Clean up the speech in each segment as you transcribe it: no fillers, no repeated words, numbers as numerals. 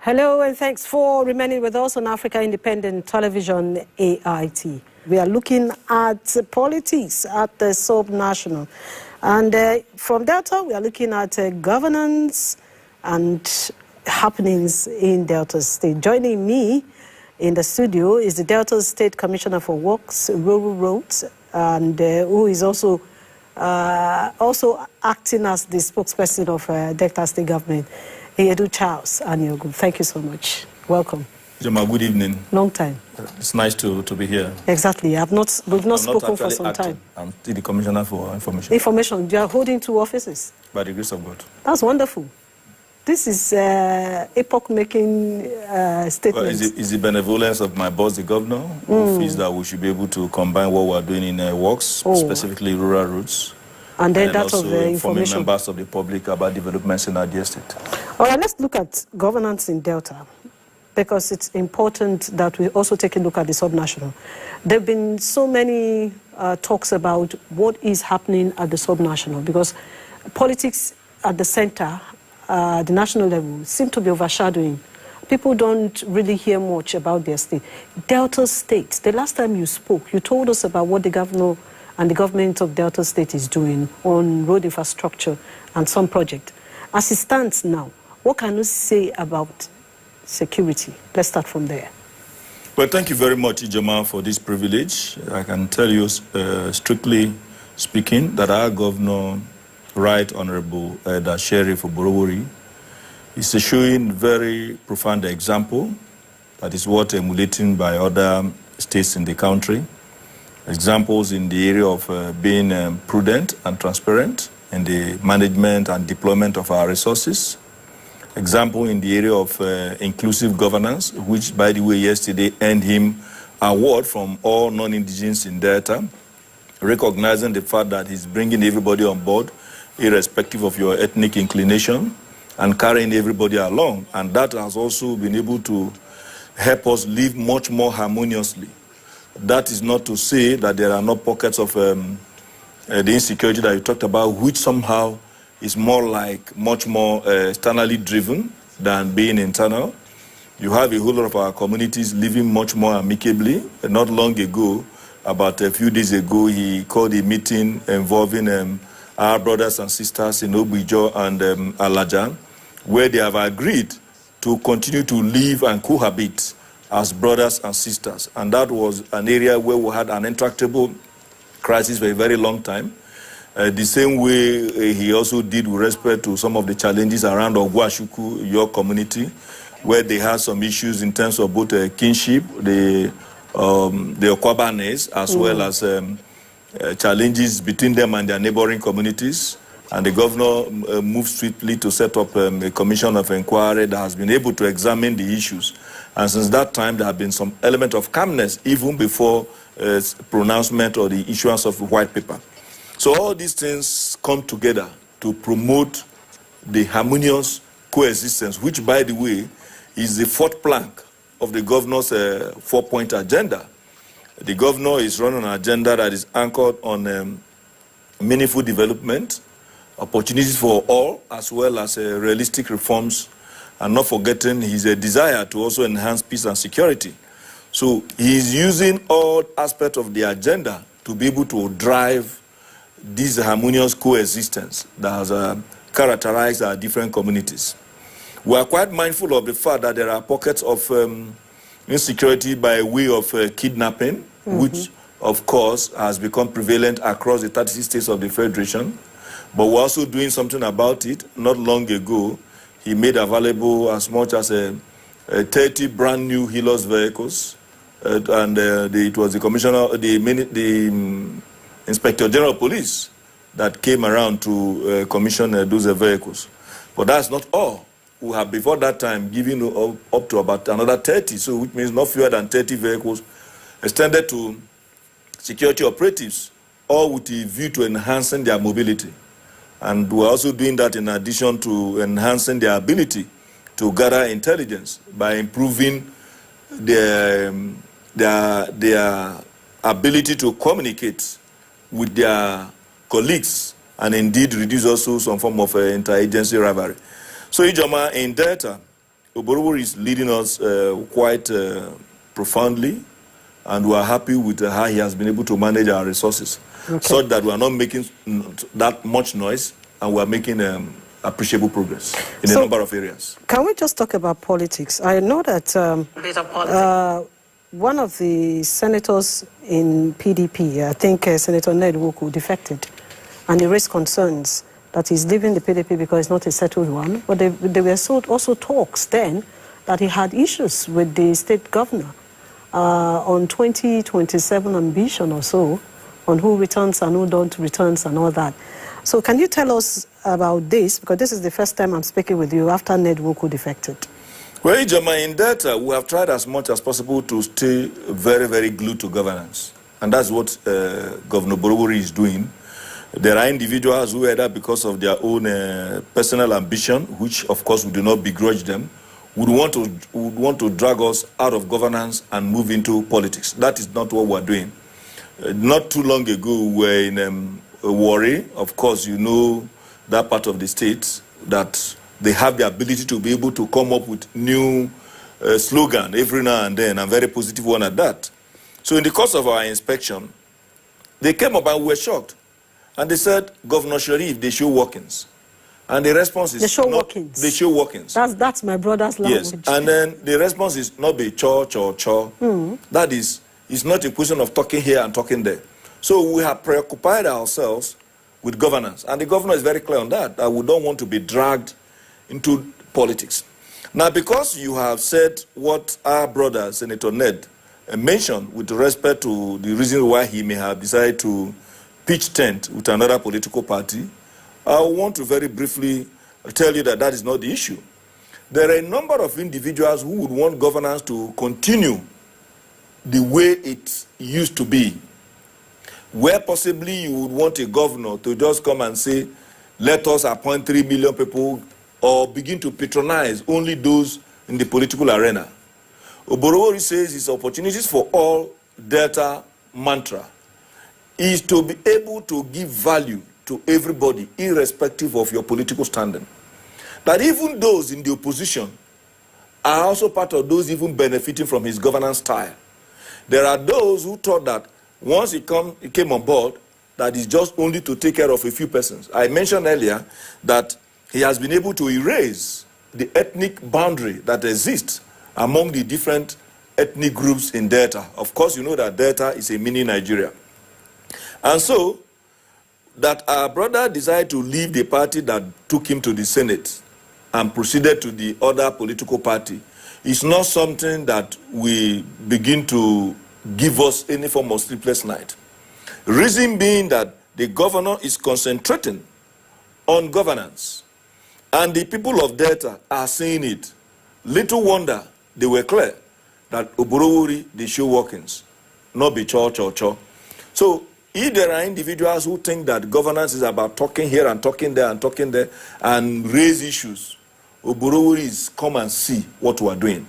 Hello and thanks for remaining with us on Africa Independent Television, AIT. We are looking at politics at the sub-national. And from Delta, we are looking at governance and happenings in Delta State. Joining me in the studio is the Delta State Commissioner for Works, Rural Roads, and who is also acting as the spokesperson of Delta State Government, Iyedu Charles Aniogu. Thank you so much. Welcome. Joma, good evening. Long time. It's nice to be here. Exactly. We've not spoken for some time. I'm still the Commissioner for Information. Information. You are holding two offices. By the grace of God. That's wonderful. This is epoch-making statement. Well, it's the benevolence of my boss, the governor, who feels that we should be able to combine what we are doing in works, specifically rural roads, and then that also of the informing information. members of the public about developments in our dear state. All right, let's look at governance in Delta, because it's important that we also take a look at the subnational. There have been so many talks about what is happening at the subnational, because politics at the center, the national level, seem to be overshadowing. People don't really hear much about their state. Delta State, the last time you spoke, you told us about what the governor and the government of Delta State is doing on road infrastructure and some project. As it stands now, what can you say about security? Let's start from there. Well, thank you very much, Ijoma, for this privilege. I can tell you, strictly speaking, that our governor, Right Honorable the Sheriff Oborowori, is showing very profound example that is worth emulating by other states in the country. Examples in the area of being prudent and transparent in the management and deployment of our resources. Example in the area of inclusive governance, which, by the way, yesterday earned him an award from all non-indigenous in Delta, recognizing the fact that he's bringing everybody on board, irrespective of your ethnic inclination, and carrying everybody along. And that has also been able to help us live much more harmoniously. That is not to say that there are no pockets of the insecurity that you talked about, which somehow is more like much more externally driven than being internal. You have a whole lot of our communities living much more amicably. Not long ago, about a few days ago, he called a meeting involving our brothers and sisters in Obuijo and Alajan, where they have agreed to continue to live and cohabit as brothers and sisters. And that was an area where we had an intractable crisis for a very long time. The same way he also did with respect to some of the challenges around Ogwashuku, your community, where they had some issues in terms of both kinship, the Okwabanes, as well as challenges between them and their neighboring communities. And the governor moved swiftly to set up a commission of inquiry that has been able to examine the issues. And since that time, there have been some element of calmness, even before pronouncement or the issuance of a white paper. So all these things come together to promote the harmonious coexistence, which, by the way, is the fourth plank of the governor's four-point agenda. The governor is running an agenda that is anchored on meaningful development, opportunities for all, as well as realistic reforms, and not forgetting his desire to also enhance peace and security. So he is using all aspects of the agenda to be able to drive this harmonious coexistence that has characterized our different communities. We are quite mindful of the fact that there are pockets of insecurity by way of kidnapping, which, of course, has become prevalent across the 36 states of the Federation. But we're also doing something about it. Not long ago, he made available as much as 30 brand new Helios vehicles. It was the commissioner, the Inspector General of Police that came around to commission those vehicles. But that's not all. We have, before that time, given up to about another 30, so which means not fewer than 30 vehicles extended to security operatives, all with a view to enhancing their mobility. And we're also doing that in addition to enhancing their ability to gather intelligence by improving their ability to communicate with their colleagues and indeed reduce also some form of interagency rivalry. So, Ijoma, in Delta, Oborowori is leading us quite profoundly, and we are happy with how he has been able to manage our resources, such that we are not making that much noise, and we are making appreciable progress in a number of areas. Can we just talk about politics? I know that one of the senators in PDP, I think Senator Ned Nwoko, defected, and he raised concerns that he's leaving the PDP because it's not a settled one. But there were also talks then that he had issues with the state governor on 2027 ambition or so, on who returns and who don't returns and all that. So can you tell us about this? Because this is the first time I'm speaking with you after Ned Nwoko defected. Well, Ijoma, in that, we have tried as much as possible to stay very, very glued to governance. And that's what Governor Oborowori is doing. There are individuals who, either because of their own personal ambition, which of course we do not begrudge them, would want to drag us out of governance and move into politics. That is not what we're doing. Not too long ago, we were in Warri. Of course, you know that part of the state, that they have the ability to be able to come up with new slogan every now and then, and very positive one at that. So in the course of our inspection, they came up and we were shocked. And they said, Governor Sharif, they show workings. And the response is... They show workings. They show workings. That's my brother's language. Yes, and then the response is not be cho. That is, it's not a question of talking here and talking there. So we have preoccupied ourselves with governance. And the governor is very clear on that we don't want to be dragged into politics. Now, because you have said what our brother, Senator Ned, mentioned with respect to the reason why he may have decided to pitch tent with another political party, I want to very briefly tell you that that is not the issue. There are a number of individuals who would want governance to continue the way it used to be, where possibly you would want a governor to just come and say, let us appoint 3 million people, or begin to patronize only those in the political arena. Oborowori says it's opportunities for all Delta mantra is to be able to give value to everybody, irrespective of your political standing. That even those in the opposition are also part of those even benefiting from his governance style. There are those who thought that once he came on board, that is just only to take care of a few persons. I mentioned earlier that he has been able to erase the ethnic boundary that exists among the different ethnic groups in Delta. Of course, you know that Delta is a mini Nigeria. And so, that our brother decided to leave the party that took him to the Senate and proceeded to the other political party is not something that will begin to give us any form of sleepless night. Reason being that the governor is concentrating on governance, and the people of Delta are seeing it. Little wonder they were clear that Oborowori, they show workings, not be cho. So, if there are individuals who think that governance is about talking here and talking there and raise issues, Oborowori is come and see what we are doing.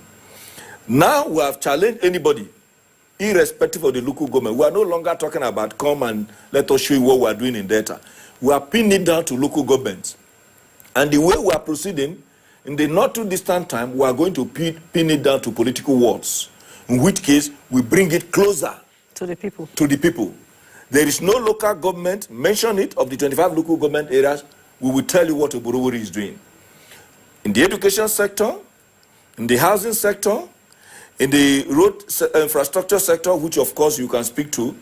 Now we have challenged anybody, irrespective of the local government. We are no longer talking about come and let us show you what we are doing in Delta. We are pinning it down to local governments. And the way we are proceeding, in the not too distant time, we are going to pin it down to political wards, in which case we bring it closer to the people. There is no local government, mention it, of the 25 local government areas, we will tell you what Oborowori is doing. In the education sector, in the housing sector, in the road infrastructure sector, which of course you can speak to,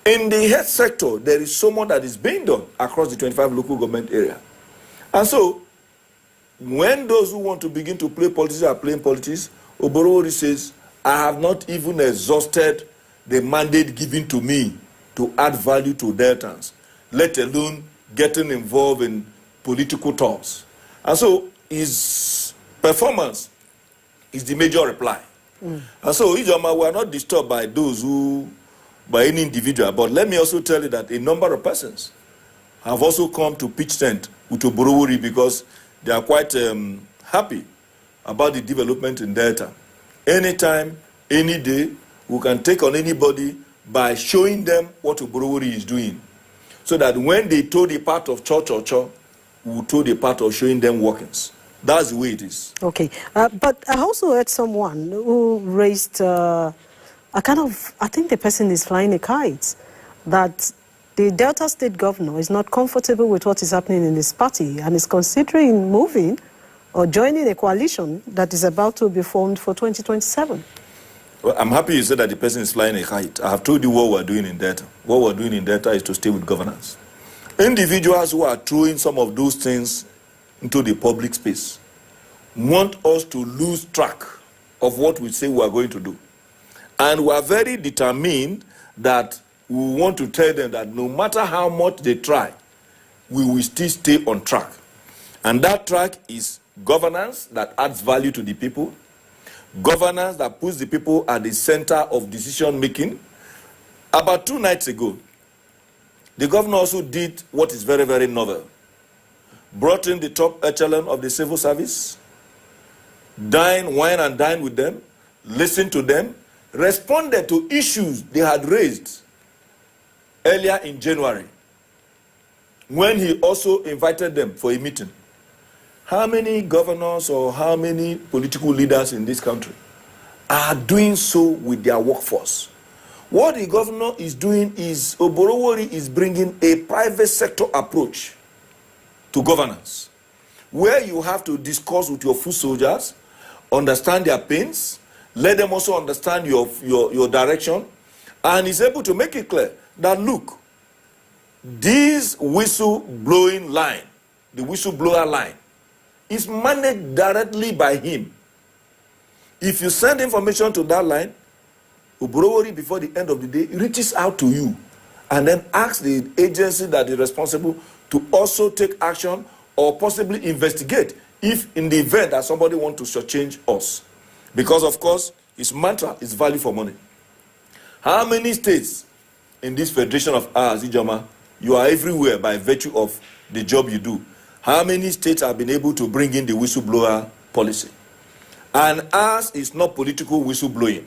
in the health sector, there is so much that is being done across the 25 local government area. And so, when those who want to begin to play politics are playing politics, Oborowori says, I have not even exhausted the mandate given to me to add value to Deltans, let alone getting involved in political talks. And so his performance is the major reply. And so, Ijoma, we are not disturbed by those who, by any individual, but let me also tell you that a number of persons have also come to pitch tent with Oborowori because they are quite happy about the development in Delta. Anytime, any day, we can take on anybody by showing them what Oborowori is doing. So that when they told the part of cho, we will told the part of showing them workings. That's the way it is. Okay. But I also heard someone who raised a kind of, I think the person is flying a kite, that the Delta State governor is not comfortable with what is happening in his party and is considering moving or joining a coalition that is about to be formed for 2027. Well, I'm happy you said that the person is flying a kite. I have told you what we're doing in Delta. What we're doing in Delta is to stay with governance. Individuals who are throwing some of those things into the public space want us to lose track of what we say we are going to do. And we are very determined that we want to tell them that no matter how much they try, we will still stay on track. And that track is governance that adds value to the people, governance that puts the people at the center of decision making. About 2 nights ago, the governor also did what is very, very novel. Brought in the top echelon of the civil service, wine and dine with them, listened to them, responded to issues they had raised earlier in January, when he also invited them for a meeting. How many governors or how many political leaders in this country are doing so with their workforce? What the governor is doing is, Oborowori is bringing a private sector approach to governance, where you have to discuss with your foot soldiers, understand their pains, let them also understand your direction, and is able to make it clear that, look, this whistle-blowing line, the whistleblower line, is managed directly by him. If you send information to that line, Oborowori, before the end of the day, reaches out to you and then asks the agency that is responsible to also take action or possibly investigate if in the event that somebody wants to shortchange us. Because, of course, his mantra is value for money. How many states in this federation of ours, Ijoma, you are everywhere by virtue of the job you do? How many states have been able to bring in the whistleblower policy? And ours is not political whistleblowing.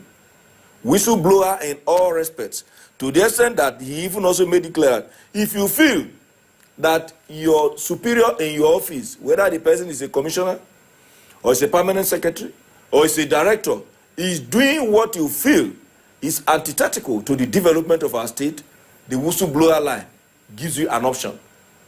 Whistleblower in all respects, to the extent that he even also made it clear, if you feel that your superior in your office, whether the person is a commissioner or is a permanent secretary or is a director, is doing what you feel is antithetical to the development of our state, the whistleblower line gives you an option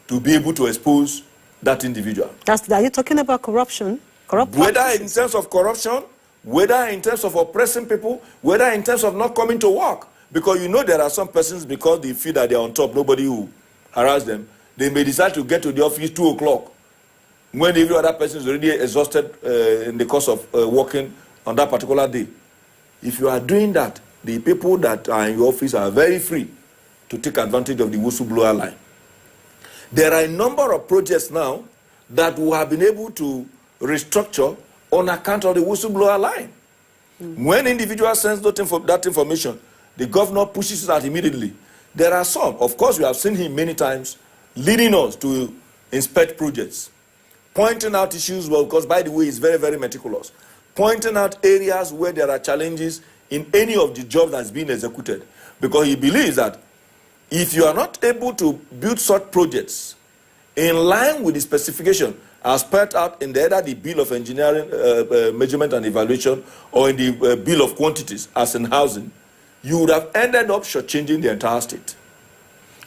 to be able to expose that individual. Are you talking about corruption? Whether in terms of corruption, whether in terms of oppressing people, whether in terms of not coming to work. Because you know there are some persons, because they feel that they are on top, nobody will harass them, they may decide to get to the office 2 o'clock when every other person is already exhausted in the course of working on that particular day. If you are doing that, the people that are in your office are very free to take advantage of the whistleblower line. There are a number of projects now that we have been able to restructure on account of the whistleblower line. When individuals send that information, the governor pushes it out immediately. There are some, of course, we have seen him many times, leading us to inspect projects, pointing out issues, well, because by the way, he's very, very meticulous, pointing out areas where there are challenges in any of the jobs that's being executed. Because he believes that if you are not able to build such projects in line with the specification as spelled out in either the Bill of Engineering, Measurement and Evaluation, or in the Bill of Quantities, as in housing, you would have ended up shortchanging the entire state.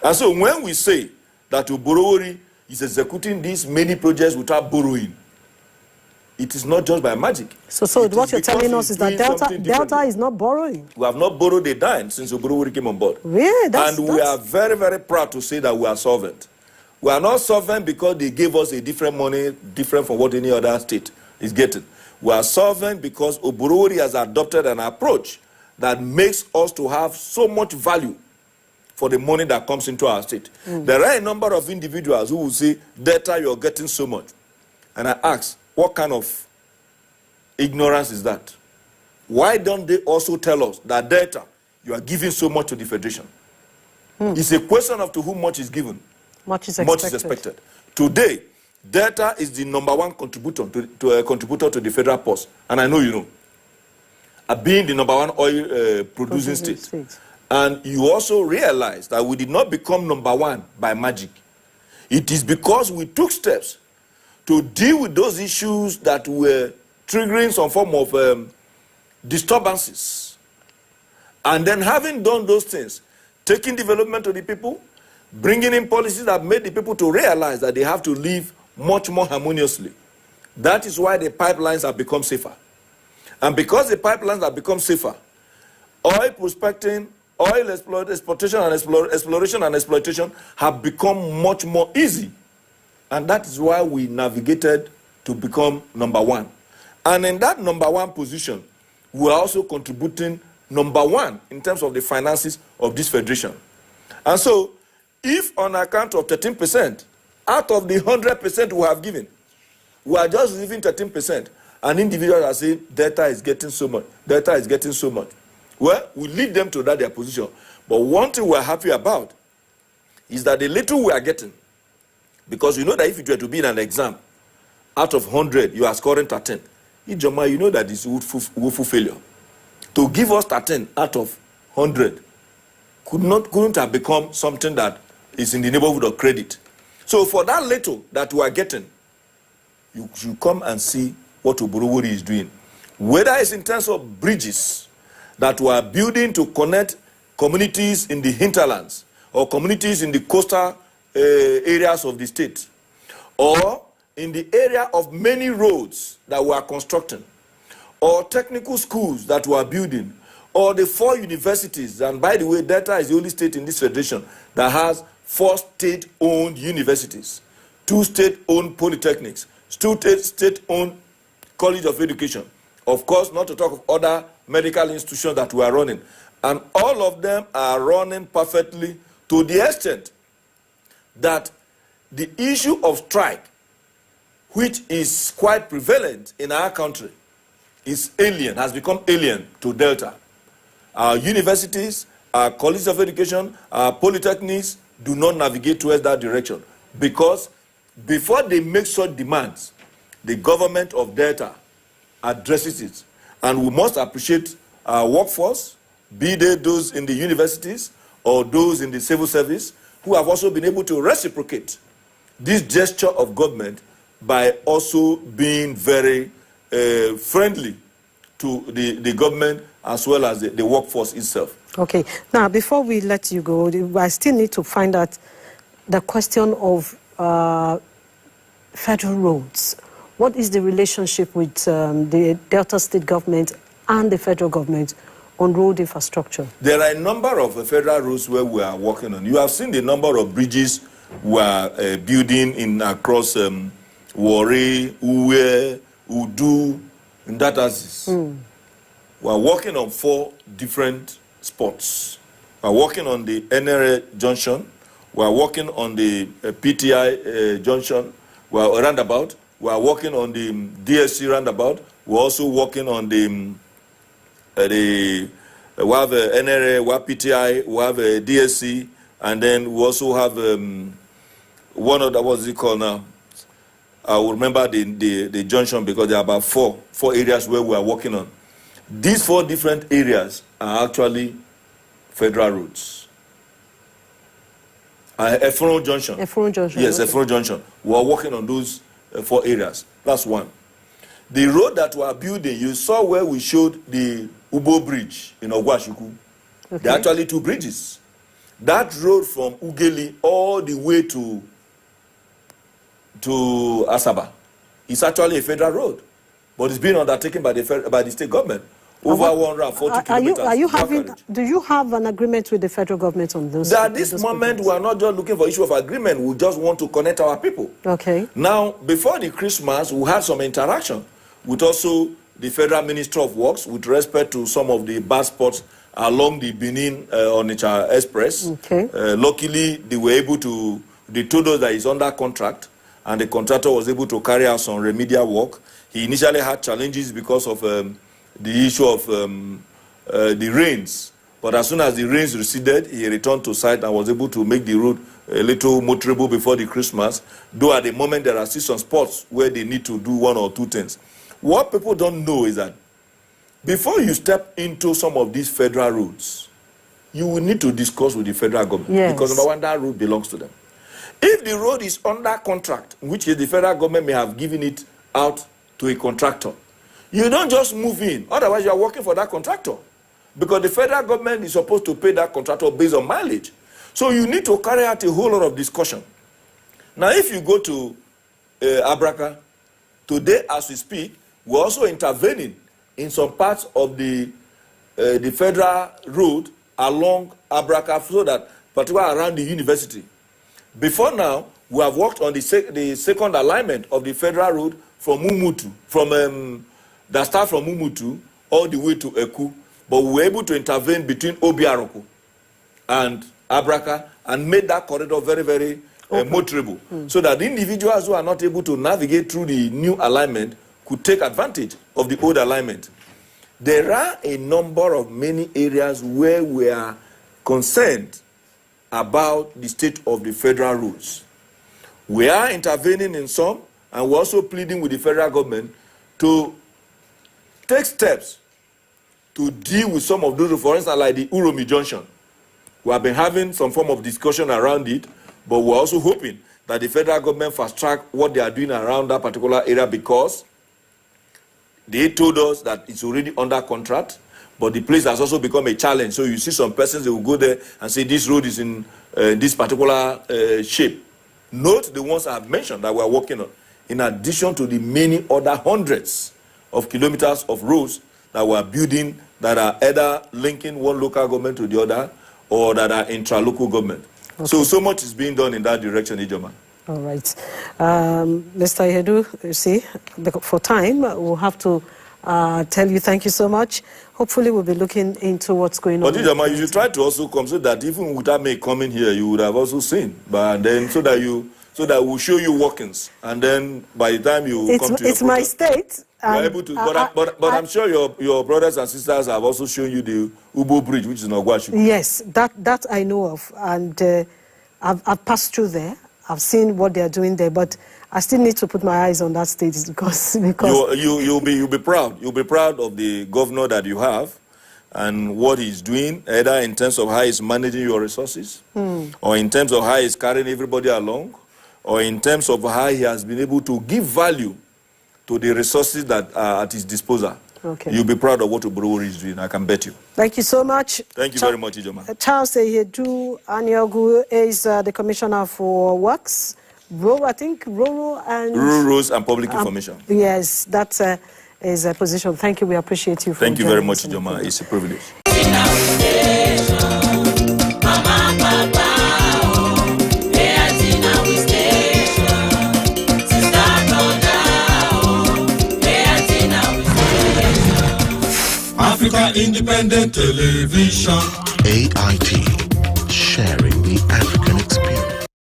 And so when we say that Oborowori is executing these many projects without borrowing, it is not just by magic. So what you're telling us is that Delta is not borrowing. We have not borrowed a dime since Oborowori came on board. Really? We are very, very proud to say that we are solvent. We are not solvent because they gave us a different money, different from what any other state is getting. We are solvent because Oborowori has adopted an approach that makes us to have so much value for the money that comes into our state. There are a number of individuals who will say, Delta, you're getting so much. And I ask, what kind of ignorance is that? Why don't they also tell us that Delta, you are giving so much to the Federation? It's a question of to whom much is given. Much is expected. Today, Delta is the #1 contributor to the federal purse. And I know you know. Being the #1 oil producing state. And you also realize that we did not become #1 by magic. It is because we took steps to deal with those issues that were triggering some form of disturbances. And then having done those things, taking development to the people, bringing in policies that made the people to realize that they have to live much more harmoniously. That is why the pipelines have become safer. And because the pipelines have become safer, oil prospecting, oil exploitation and exploration and exploitation have become much more easy. And that is why we navigated to become number one. And in that number one position, we are also contributing number one in terms of the finances of this federation. And so, if on account of 13%, out of the 100% we have given, we are just receiving 13%, and individuals are saying, data is getting so much, data is getting so much. Well, we lead them to that their position. But one thing we're happy about is that the little we are getting, because you know that if it were to be in an exam, out of 100, you are scoring 13. Ijoma, you know that it's woeful failure. To give us 13 out of 100 couldn't have become something that is in the neighborhood of credit. So for that little that we are getting, you should come and see what Oborowori is doing. Whether it's in terms of bridges that we are building to connect communities in the hinterlands or communities in the coastal areas of the state, or in the area of many roads that we are constructing, or technical schools that we are building, or the 4 universities. And by the way, Delta is the only state in this federation that has 4 state-owned universities, 2 state-owned polytechnics, 2 state-owned college of education. Of course, not to talk of other medical institutions that we are running. And all of them are running perfectly, to the extent that the issue of strike, which is quite prevalent in our country, is alien, has become alien to Delta. Our universities, our colleges of education, our polytechnics do not navigate towards that direction, because before they make such demands, the government of Delta addresses it. And we must appreciate our workforce, be they those in the universities or those in the civil service, who have also been able to reciprocate this gesture of government by also being very friendly to the government as well as the workforce itself. Okay. Now, before we let you go, I still need to find out the question of federal roads. What is the relationship with the Delta State government and the federal government on road infrastructure? There are a number of federal roads where we are working on. You have seen the number of bridges we are building in across Warri, Uwe, Udu, and Datasis. We are working on 4 different spots. We are working on the NRA junction. We are working on the PTI junction. We are roundabout. We are working on the DSC roundabout. We're also working on the we have NRA, we have PTI, we have DSC, and then we also have one of the, what's it called now? I will remember the junction, because there are about four areas where we are working on. These 4 different areas are actually federal roads. Efron Junction. Efron Junction. Yes, okay. Efron Junction. We are working on those 4 areas. That's one. The road that we are building, you saw where we showed the Ubo Bridge in Ogwashuku. Okay. There are actually 2 bridges. That road from Ugeli all the way to Asaba is actually a federal road, but it's being undertaken by the state government. Over 140 kilometers. Do you have an agreement with the federal government on those? At this moment, we are not just looking for issue of agreement. We just want to connect our people. Okay. Now, before the Christmas, we had some interaction with also the Federal Ministry of Works with respect to some of the bad spots along the Benin-Onitsha Express. Okay. Luckily, they were able to, they told us that it's under contract, and the contractor was able to carry out some remedial work. He initially had challenges because of the issue of the rains. But as soon as the rains receded, he returned to site and was able to make the road a little motorable before the Christmas, though at the moment there are still some spots where they need to do 1 or 2 things. What people don't know is that before you step into some of these federal roads, you will need to discuss with the federal government. Yes. Because number one, that road belongs to them. If the road is under contract, which is the federal government may have given it out to a contractor, you don't just move in. Otherwise, you are working for that contractor. Because the federal government is supposed to pay that contractor based on mileage. So you need to carry out a whole lot of discussion. Now, if you go to Abraka, today as we speak, we're also intervening in some parts of the federal road along Abraka, so that particularly around the university. Before now, we have worked on the second alignment of the federal road from Mumutu, that starts from Mumutu all the way to Eku. But we were able to intervene between Obiaroko and Abraka and made that corridor very, very motorable, so that individuals who are not able to navigate through the new alignment could take advantage of the old alignment. There are a number of many areas where we are concerned about the state of the federal roads. We are intervening in some, and we're also pleading with the federal government to take steps to deal with some of those, for instance, like the Uromi Junction. We have been having some form of discussion around it, but we're also hoping that the federal government fast-track what they are doing around that particular area, because they told us that it's already under contract, but the place has also become a challenge. So you see some persons, they will go there and say this road is in this particular shape. Note the ones I have mentioned that we are working on, in addition to the many other hundreds of kilometers of roads that we are building that are either linking one local government to the other or that are intra-local government. Okay. So much is being done in that direction, Ijoma. All right. Mr. Ihedu, you see, for time, we'll have to tell you thank you so much. Hopefully, we'll be looking into what's going on. But Ijoma, you should try to also come so that even without me coming here, you would have also seen. But then, so that we'll show you workings. And then by the time you come to it's my state. You're able to, but I'm sure your brothers and sisters have also shown you the Ubo Bridge, which is in Ogwashu. Yes, that I know of. And I've passed through there. I've seen what they're doing there, but I still need to put my eyes on that state because you'll be proud. You'll be proud of the governor that you have and what he's doing, either in terms of how he's managing your resources, or in terms of how he's carrying everybody along, or in terms of how he has been able to give value to the resources that are at his disposal. Okay. You'll be proud of what Oborowori is doing, I can bet you. Thank you so much. Thank you very much, Ijoma. Charles Ihedu Aniogu is the Commissioner for Works, Rural Roads and Public Information. Yes, that is a position. Thank you. We appreciate you. Thank you very much, Ijoma. It's a privilege. Africa Independent Television. AIT, sharing the African experience.